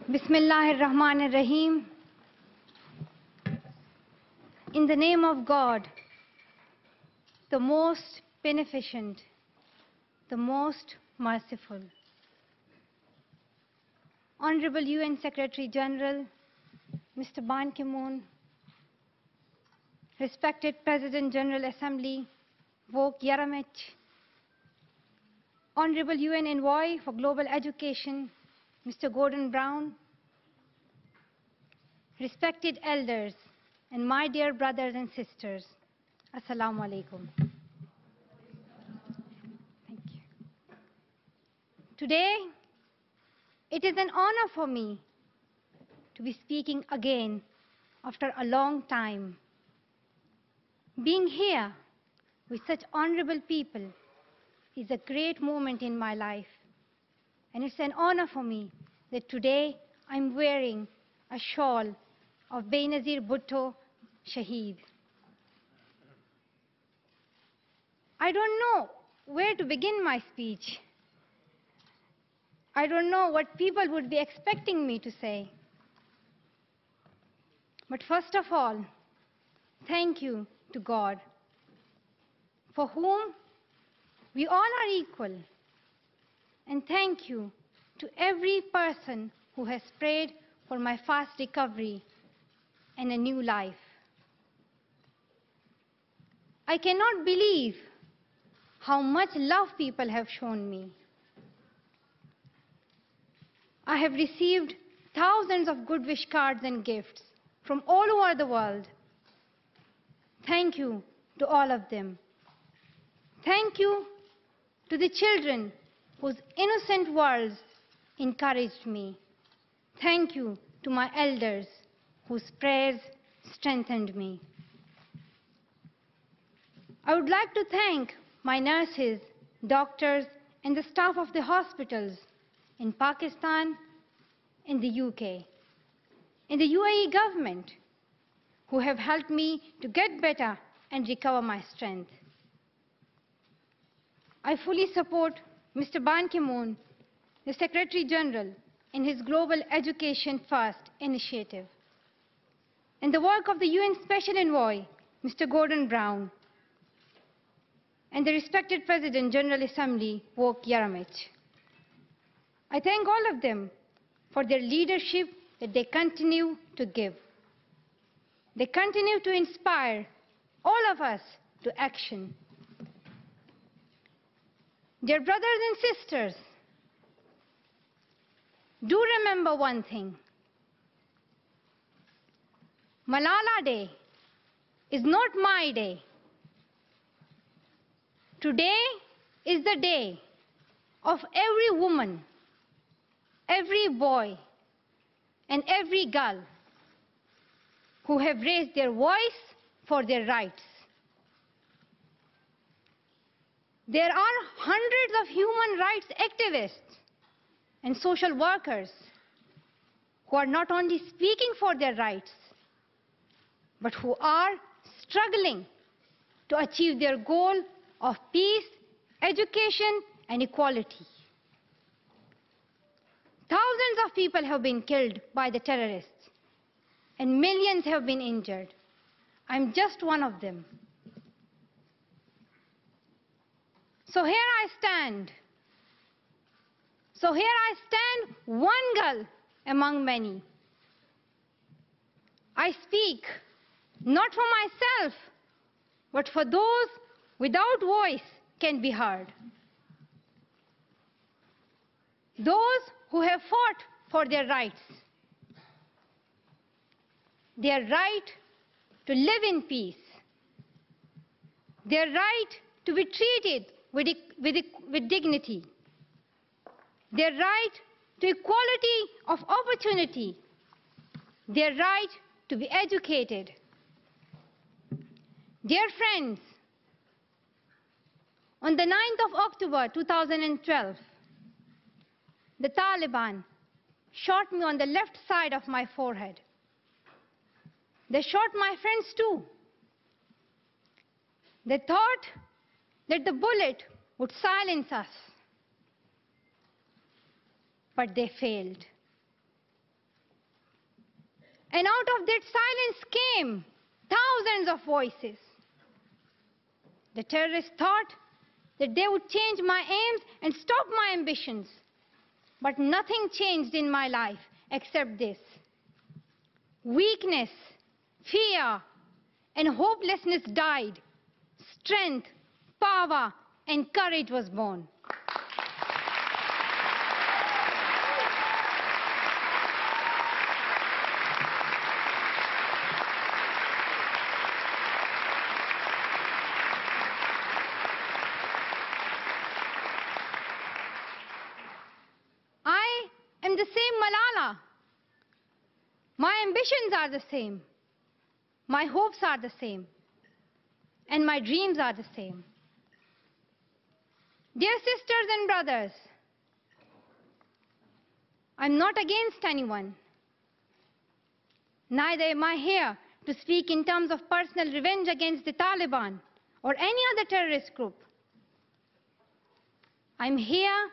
Bismillahirrahmanirrahim. In the name of God, the most beneficent, the most merciful. Honorable UN Secretary General, Mr. Ban Ki-moon, respected President General Assembly, Vok Yaramich, Honorable UN Envoy for Global Education, Mr. Gordon Brown, respected elders, and my dear brothers and sisters, Assalamu alaikum. Thank you. Today, it is an honor for me to be speaking again after a long time. Being here with such honorable people is a great moment in my life. And it's an honor for me that today I'm wearing a shawl of Benazir Bhutto Shaheed. I don't know where to begin my speech. I don't know what people would be expecting me to say. But first of all, thank you to God, for whom we all are equal. And thank you to every person who has prayed for my fast recovery and a new life. I cannot believe how much love people have shown me. I have received thousands of good wish cards and gifts from all over the world. Thank you to all of them. Thank you to the children whose innocent words encouraged me. Thank you to my elders whose prayers strengthened me. I would like to thank my nurses, doctors, and the staff of the hospitals in Pakistan, in the UK, in the UAE government, who have helped me to get better and recover my strength. I fully support Mr. Ban Ki-moon, the Secretary General, in his Global Education First initiative, and the work of the UN Special Envoy, Mr. Gordon Brown, and the respected President General Assembly, Vok Yaramich. I thank all of them for their leadership that they continue to give. They continue to inspire all of us to action. Dear brothers and sisters, do remember one thing. Malala Day is not my day. Today is the day of every woman, every boy, and every girl who have raised their voice for their rights. There are hundreds of human rights activists and social workers who are not only speaking for their rights, but who are struggling to achieve their goal of peace, education, and equality. Thousands of people have been killed by the terrorists, and millions have been injured. I'm just one of them. So here I stand. One girl among many. I speak not for myself, but for those without voice can be heard. Those who have fought for their rights. Their right to live in peace. Their right to be treated with dignity. Their right to equality of opportunity. Their right to be educated. Dear friends, on the 9th of October 2012, the Taliban shot me on the left side of my forehead. They shot my friends too. They thought that the bullet would silence us. But they failed. And out of that silence came thousands of voices. The terrorists thought that they would change my aims and stop my ambitions. But nothing changed in my life except this. Weakness, fear, and hopelessness died. Strength, power, and courage was born. I am the same Malala. My ambitions are the same. My hopes are the same. And my dreams are the same. Dear sisters and brothers, I'm not against anyone. Neither am I here to speak in terms of personal revenge against the Taliban or any other terrorist group. I'm here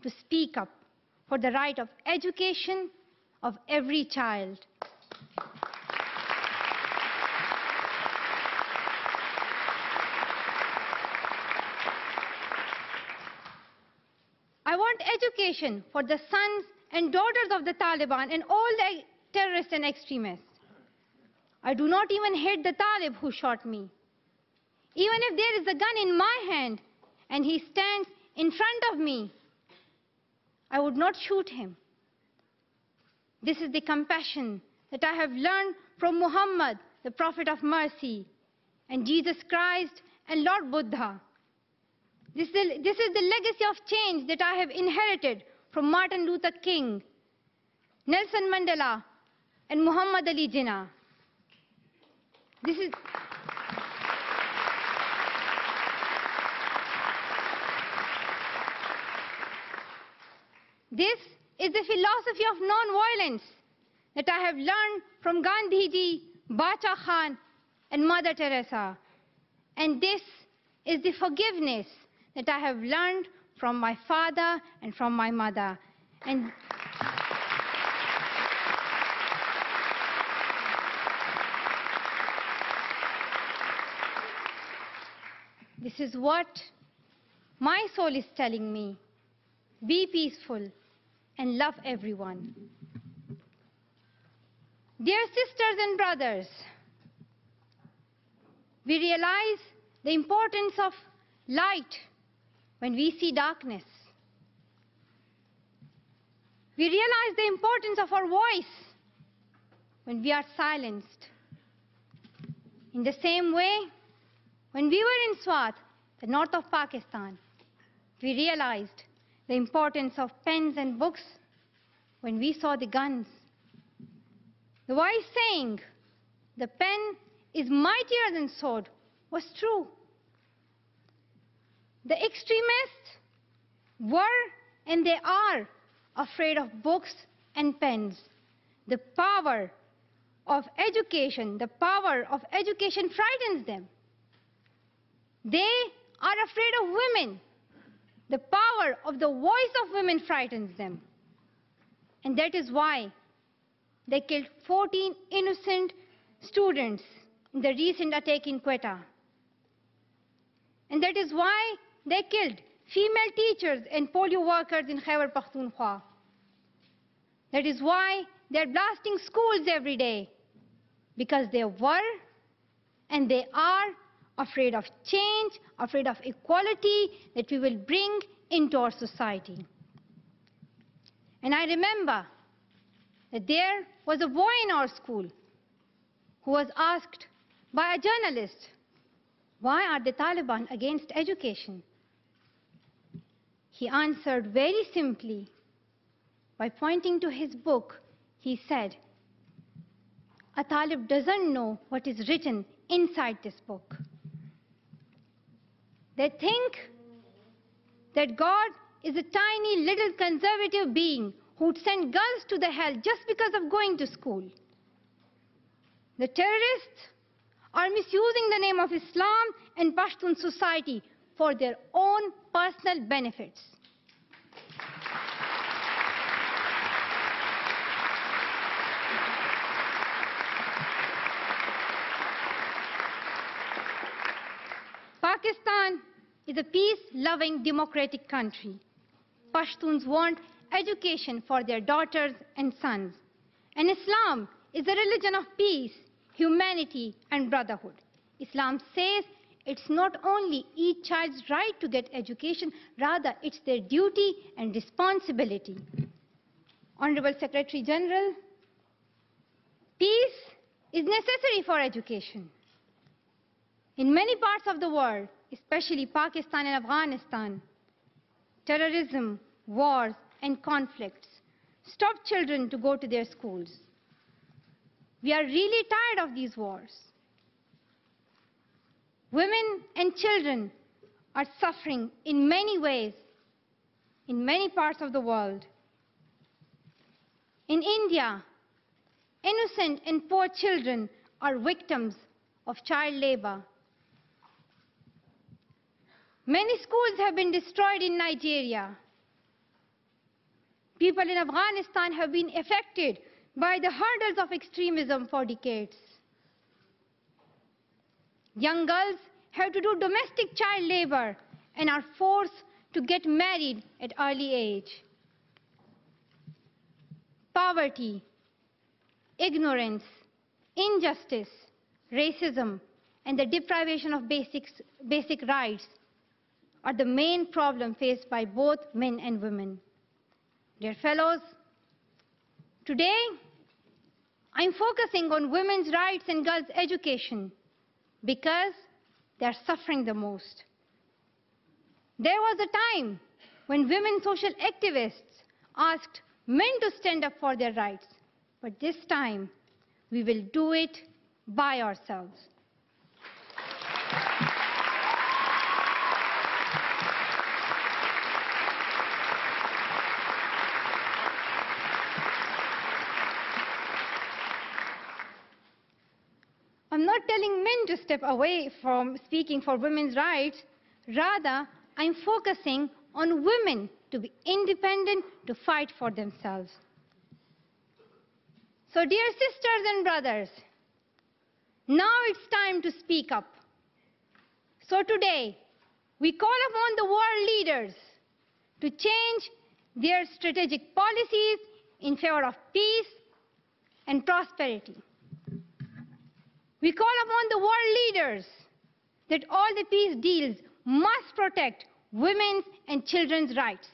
to speak up for the right of education of every child. I want education for the sons and daughters of the Taliban and all the terrorists and extremists. I do not even hate the Talib who shot me. Even if there is a gun in my hand and he stands in front of me, I would not shoot him. This is the compassion that I have learned from Muhammad, the Prophet of Mercy, and Jesus Christ and Lord Buddha. This is the legacy of change that I have inherited from Martin Luther King, Nelson Mandela, and Muhammad Ali Jinnah. This is the philosophy of non-violence that I have learned from Gandhiji, Bacha Khan, and Mother Teresa. And this is the forgiveness that I have learned from my father and from my mother. And this is what my soul is telling me. Be peaceful and love everyone. Dear sisters and brothers, we realize the importance of light when we see darkness. We realize the importance of our voice when we are silenced. In the same way, when we were in Swat, the north of Pakistan, we realized the importance of pens and books when we saw the guns. The wise saying, "The pen is mightier than sword," was true. The extremists were and they are afraid of books and pens. The power of education frightens them. They are afraid of women. The power of the voice of women frightens them. And that is why they killed 14 innocent students in the recent attack in Quetta. And that is why they killed female teachers and polio workers in Khyber Pakhtunkhwa. That is why they're blasting schools every day, because they were and they are afraid of change, afraid of equality that we will bring into our society. And I remember that there was a boy in our school who was asked by a journalist, "Why are the Taliban against education?" He answered very simply by pointing to his book. He said, "A Talib doesn't know what is written inside this book." They think that God is a tiny little conservative being who would send girls to the hell just because of going to school. The terrorists are misusing the name of Islam and Pashtun society for their own personal benefits. is a peace-loving democratic country. Pashtuns want education for their daughters and sons. And Islam is a religion of peace, humanity, and brotherhood. Islam says it's not only each child's right to get education, rather it's their duty and responsibility. Honorable Secretary General, peace is necessary for education. In many parts of the world, especially Pakistan and Afghanistan, terrorism, wars, and conflicts stop children to go to their schools. We are really tired of these wars. Women and children are suffering in many ways in many parts of the world. In India, innocent and poor children are victims of child labor. Many schools have been destroyed in Nigeria. People in Afghanistan have been affected by the hurdles of extremism for decades. Young girls have to do domestic child labor and are forced to get married at early age. Poverty, ignorance, injustice, racism, and the deprivation of basic rights are the main problem faced by both men and women. Dear fellows, today I'm focusing on women's rights and girls' education because they are suffering the most. There was a time when women social activists asked men to stand up for their rights, but this time we will do it by ourselves. I'm not telling men to step away from speaking for women's rights. Rather, I'm focusing on women to be independent, to fight for themselves. So, dear sisters and brothers, now it's time to speak up. So today, we call upon the world leaders to change their strategic policies in favor of peace and prosperity. We call upon the world leaders that all the peace deals must protect women's and children's rights.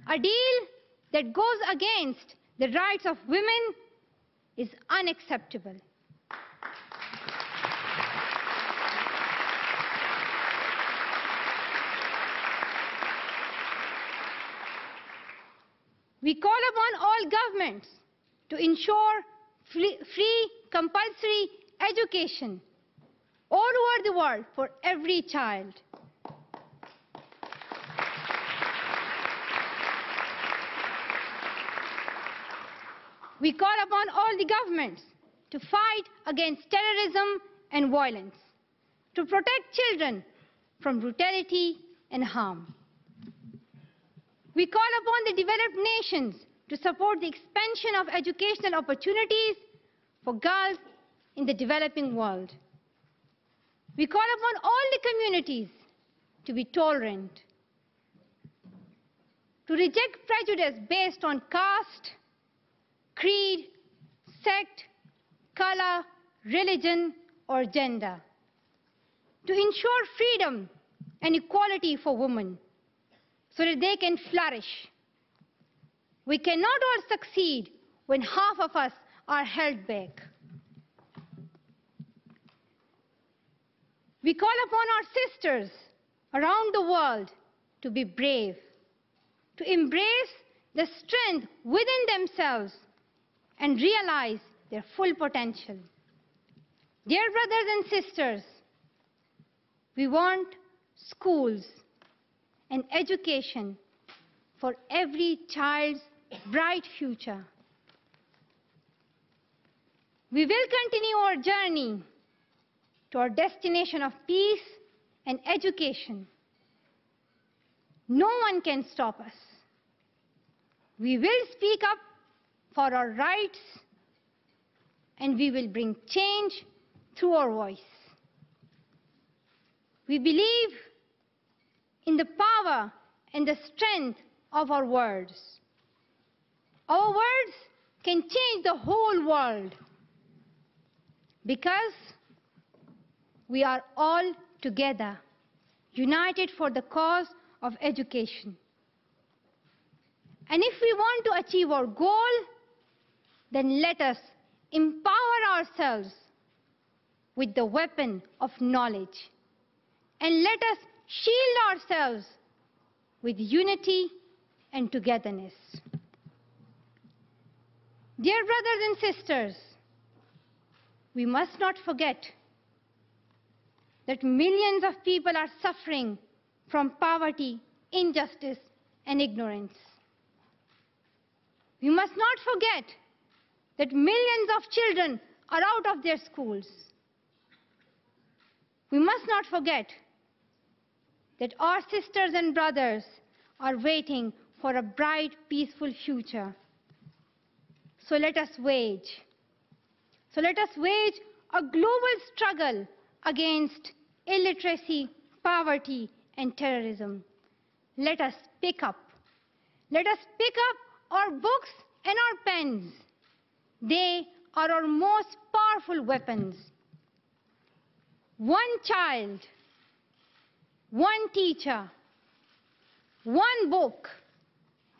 A deal that goes against the rights of women is unacceptable. We call upon all governments to ensure free compulsory education all over the world for every child. We call upon all the governments to fight against terrorism and violence, to protect children from brutality and harm. We call upon the developed nations to support the expansion of educational opportunities for girls in the developing world. We call upon all the communities to be tolerant, to reject prejudice based on caste, creed, sect, color, religion, or gender, to ensure freedom and equality for women so that they can flourish. We cannot all succeed when half of us are held back. We call upon our sisters around the world to be brave, to embrace the strength within themselves and realize their full potential. Dear brothers and sisters, we want schools and education for every child's bright future. We will continue our journey to our destination of peace and education. No one can stop us. We will speak up for our rights, and we will bring change through our voice. We believe in the power and the strength of our words. Our words can change the whole world because we are all together, united for the cause of education. And if we want to achieve our goal, then let us empower ourselves with the weapon of knowledge. And let us shield ourselves with unity and togetherness. Dear brothers and sisters, we must not forget that millions of people are suffering from poverty, injustice, and ignorance. We must not forget that millions of children are out of their schools. We must not forget that our sisters and brothers are waiting for a bright, peaceful future. So let us wage a global struggle against illiteracy, poverty, and terrorism. Let us pick up our books and our pens. They are our most powerful weapons. One child, one teacher, one book,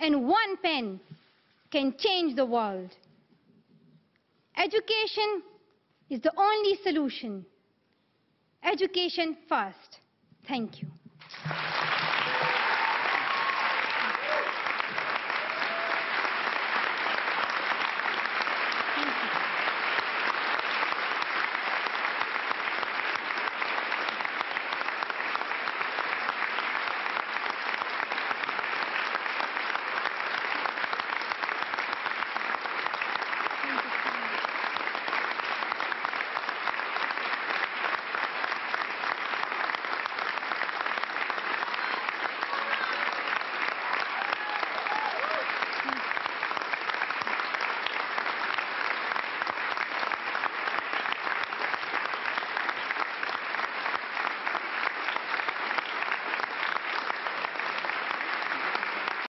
and one pen can change the world. Education is the only solution. Education first. Thank you.